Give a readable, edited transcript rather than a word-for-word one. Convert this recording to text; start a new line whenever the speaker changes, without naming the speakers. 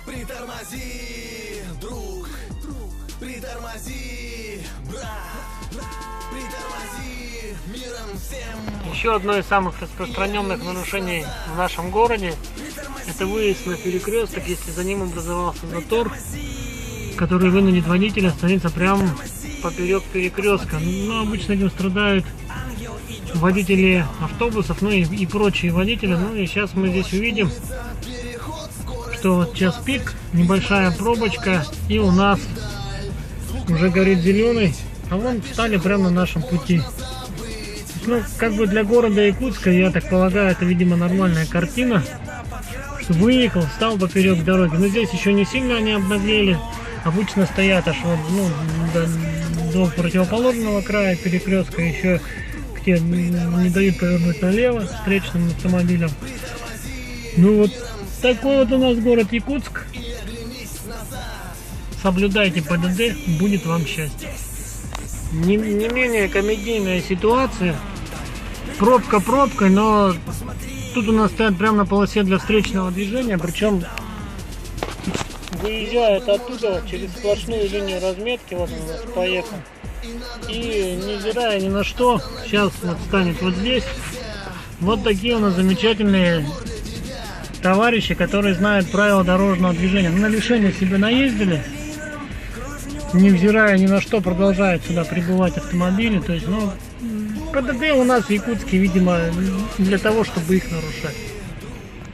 Притормози, друг, притормози, брат, притормози, миром всем.
Еще одно из самых распространенных нарушений в нашем городе — это выезд на перекресток, если за ним образовался затор, который вынудит водителя остановиться прямо поперек перекрестка. Но обычно этим страдают водители автобусов, ну и прочие водители. Ну и сейчас мы здесь увидим, что вот час пик, небольшая пробочка, и у нас уже горит зеленый, а вон встали прямо на нашем пути. Ну, как бы для города Якутска, я так полагаю, это, видимо, нормальная картина, что выехал, встал поперек дороги. Но здесь еще не сильно они обнаглели. Обычно стоят аж вот, до противоположного края перекрестка, еще где не дают повернуть налево встречным автомобилям. Ну вот такой вот у нас город Якутск. Соблюдайте ПДД, будет вам счастье. Не менее комедийная ситуация. Пробка пробкой, но тут у нас стоят прямо на полосе для встречного движения, причем выезжают оттуда через сплошную линию разметки. Вот он у нас поехал. И невзирая ни на что, сейчас вот станет вот здесь. Вот такие у нас замечательные товарищи, которые знают правила дорожного движения. На лишение себе наездили, невзирая ни на что, продолжают сюда прибывать автомобили. То есть, ПДД у нас в Якутске, видимо, для того, чтобы их нарушать.